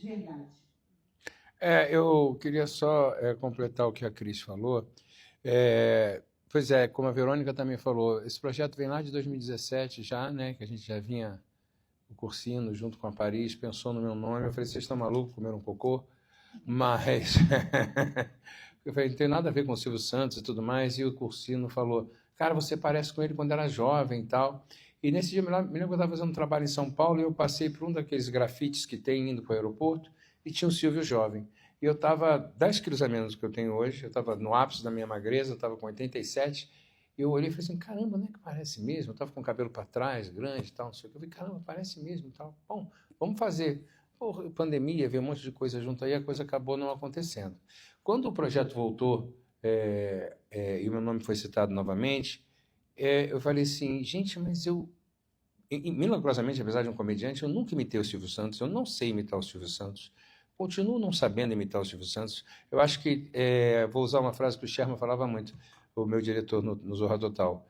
verdade. Eu queria só completar o que a Cris falou. Pois é, como a Verônica também falou, esse projeto vem lá de 2017 já, né, que a gente já vinha, o Cursino, junto com a Paris, pensou no meu nome. Eu falei, vocês estão malucos, comeram cocô? Mas eu falei, não tem nada a ver com o Silvio Santos e tudo mais. E o Cursino falou, cara, você parece com ele quando era jovem e tal. E nesse dia, me lembro que eu estava fazendo um trabalho em São Paulo e eu passei por um daqueles grafites que tem indo para o aeroporto e tinha o Silvio jovem. E eu estava 10 quilos a menos do que eu tenho hoje, eu estava no ápice da minha magreza, eu estava com 87, e eu olhei e falei assim, caramba, não é que parece mesmo? Eu estava com o cabelo para trás, grande e tal, não sei o que. Eu falei, caramba, parece mesmo e tal. Bom, vamos fazer. Por pandemia, veio um monte de coisa junto aí, a coisa acabou não acontecendo. Quando o projeto voltou e o meu nome foi citado novamente, eu falei assim, gente, mas milagrosamente, apesar de um comediante, eu nunca imitei o Silvio Santos, eu não sei imitar o Silvio Santos, continuo não sabendo imitar o Silvio Santos. Eu acho que, vou usar uma frase que o Sherman falava muito, o meu diretor no Zorra Total,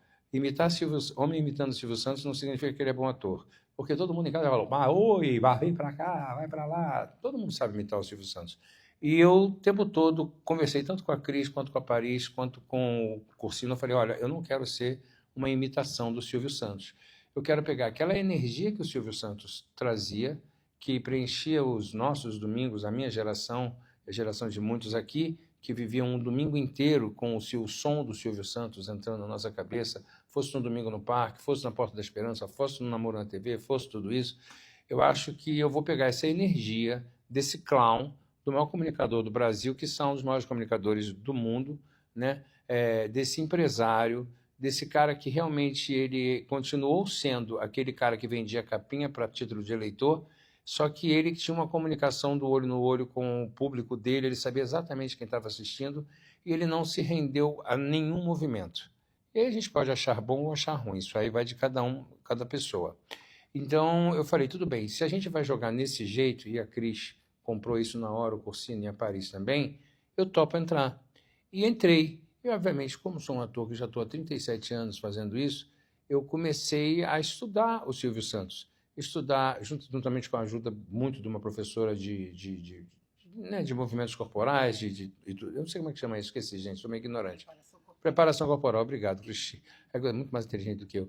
homem imitando o Silvio Santos não significa que ele é bom ator, porque todo mundo em casa fala, oi, vem para cá, vai para lá, todo mundo sabe imitar o Silvio Santos. E eu, o tempo todo, conversei tanto com a Cris, quanto com a Paris, quanto com o Cursino, eu falei, olha, eu não quero ser uma imitação do Silvio Santos. Eu quero pegar aquela energia que o Silvio Santos trazia, que preenchia os nossos domingos, a minha geração, a geração de muitos aqui, que viviam um domingo inteiro com o som do Silvio Santos entrando na nossa cabeça, fosse no Domingo no Parque, fosse na Porta da Esperança, fosse no Namoro na TV, fosse tudo isso. Eu acho que eu vou pegar essa energia desse clown, do maior comunicador do Brasil, que são os maiores comunicadores do mundo, né? Desse empresário, desse cara que realmente ele continuou sendo aquele cara que vendia capinha para título de eleitor, só que ele tinha uma comunicação do olho no olho com o público dele, ele sabia exatamente quem estava assistindo e ele não se rendeu a nenhum movimento. E aí a gente pode achar bom ou achar ruim, isso aí vai de cada um, cada pessoa. Então eu falei, tudo bem, se a gente vai jogar nesse jeito, e a Cris comprou isso na hora, o Corsini e a Paris também, eu topo entrar. E entrei. E, obviamente, como sou um ator que já estou há 37 anos fazendo isso, eu comecei a estudar o Silvio Santos. Estudar, juntamente com a ajuda muito de uma professora de movimentos corporais, eu não sei como é que chama isso, esqueci, gente, sou meio ignorante. Preparação corporal, obrigado, Cristi. É muito mais inteligente do que eu.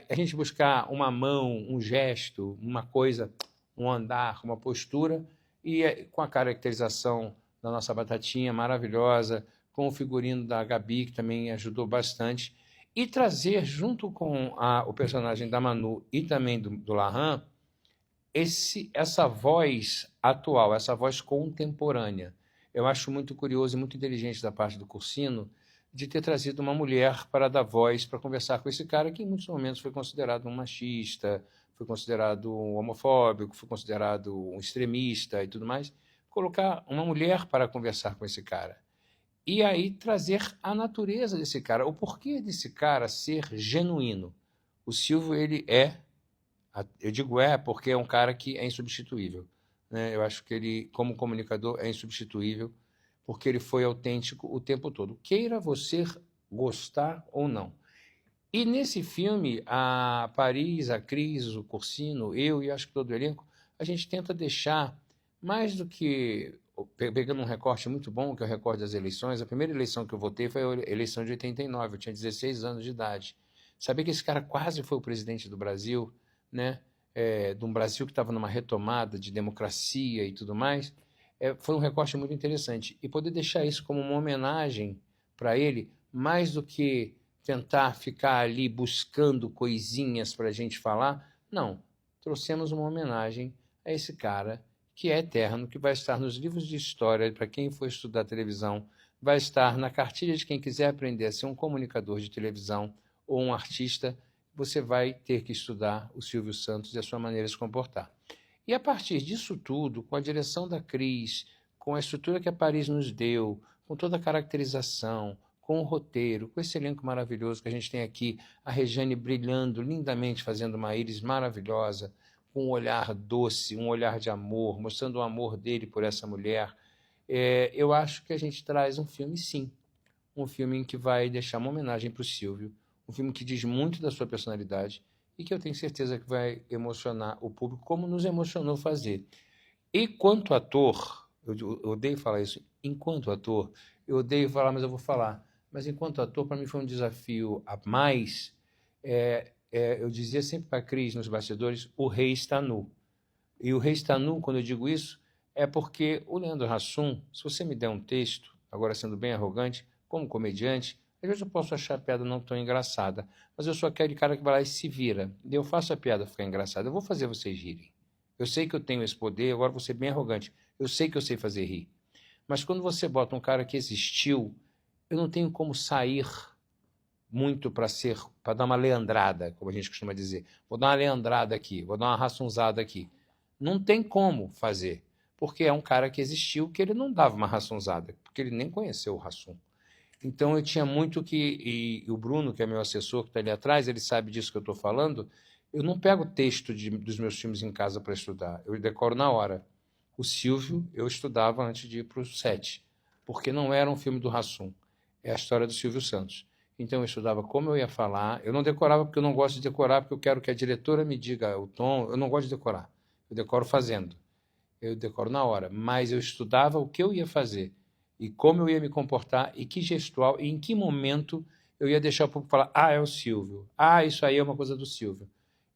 A gente buscar uma mão, um gesto, uma coisa, um andar, uma postura, e com a caracterização da nossa Batatinha maravilhosa, com o figurino da Gabi, que também ajudou bastante, e trazer, junto com o personagem da Manu e também do Lahan, essa voz atual, essa voz contemporânea. Eu acho muito curioso e muito inteligente da parte do Cursino de ter trazido uma mulher para dar voz, para conversar com esse cara que em muitos momentos foi considerado um machista, foi considerado um homofóbico, foi considerado um extremista e tudo mais. Colocar uma mulher para conversar com esse cara. E aí trazer a natureza desse cara, o porquê desse cara ser genuíno. O Silvio, ele eu digo porque é um cara que é insubstituível, né? Eu acho que ele, como comunicador, é insubstituível, porque ele foi autêntico o tempo todo. Queira você gostar ou não. E nesse filme, a Paris, a Cris, o Cursino, eu e acho que todo o elenco, a gente tenta deixar mais do que, pegando um recorte muito bom, que é o recorte das eleições, a primeira eleição que eu votei foi a eleição de 89, eu tinha 16 anos de idade. Saber que esse cara quase foi o presidente do Brasil, né? De um Brasil que estava numa retomada de democracia e tudo mais, foi um recorte muito interessante. E poder deixar isso como uma homenagem para ele, mais do que tentar ficar ali buscando coisinhas para a gente falar, não. Trouxemos uma homenagem a esse cara que é eterno, que vai estar nos livros de história, para quem for estudar televisão, vai estar na cartilha de quem quiser aprender a ser um comunicador de televisão ou um artista, você vai ter que estudar o Silvio Santos e a sua maneira de se comportar. E a partir disso tudo, com a direção da Cris, com a estrutura que a Paris nos deu, com toda a caracterização, com o roteiro, com esse elenco maravilhoso que a gente tem aqui, a Regiane brilhando lindamente, fazendo uma íris maravilhosa, com um olhar doce, um olhar de amor, mostrando o amor dele por essa mulher. Eu acho que a gente traz um filme, sim, um filme em que vai deixar uma homenagem para o Silvio, um filme que diz muito da sua personalidade e que eu tenho certeza que vai emocionar o público, como nos emocionou fazer. E quanto ator, eu odeio falar isso, enquanto ator, eu odeio falar, mas eu vou falar. Mas enquanto ator, para mim foi um desafio a mais. Eu dizia sempre para a Cris, nos bastidores, o rei está nu. E o rei está nu, quando eu digo isso, é porque o Leandro Hassum, se você me der um texto, agora sendo bem arrogante, como comediante, às vezes eu posso achar a piada não tão engraçada, mas eu sou aquele cara que vai lá e se vira. E eu faço a piada ficar engraçada, eu vou fazer vocês rirem. Eu sei que eu tenho esse poder, agora vou ser bem arrogante. Eu sei que eu sei fazer rir. Mas quando você bota um cara que existiu, eu não tenho como sair muito para dar uma leandrada, como a gente costuma dizer. Vou dar uma leandrada aqui, vou dar uma raçunzada aqui. Não tem como fazer, porque é um cara que existiu que ele não dava uma raçunzada, porque ele nem conheceu o Hassum. Então eu tinha muito que, e o Bruno, que é meu assessor, que está ali atrás, ele sabe disso que eu estou falando, eu não pego texto dos meus filmes em casa para estudar, eu decoro na hora. O Silvio eu estudava antes de ir para o set, porque não era um filme do Hassum, é a história do Silvio Santos. Então eu estudava como eu ia falar, eu não decorava porque eu não gosto de decorar, porque eu quero que a diretora me diga o tom, eu não gosto de decorar, eu decoro fazendo, eu decoro na hora, mas eu estudava o que eu ia fazer, e como eu ia me comportar, e que gestual, e em que momento eu ia deixar o público falar, é o Silvio, isso aí é uma coisa do Silvio.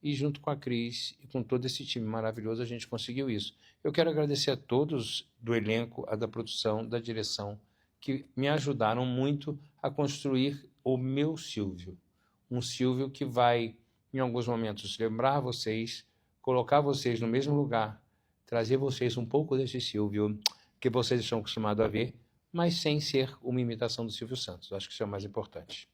E junto com a Cris e com todo esse time maravilhoso, a gente conseguiu isso. Eu quero agradecer a todos do elenco, a da produção, da direção, que me ajudaram muito a construir o meu Silvio. Um Silvio que vai, em alguns momentos, lembrar vocês, colocar vocês no mesmo lugar, trazer vocês um pouco desse Silvio que vocês estão acostumados a ver, mas sem ser uma imitação do Silvio Santos. Acho que isso é o mais importante.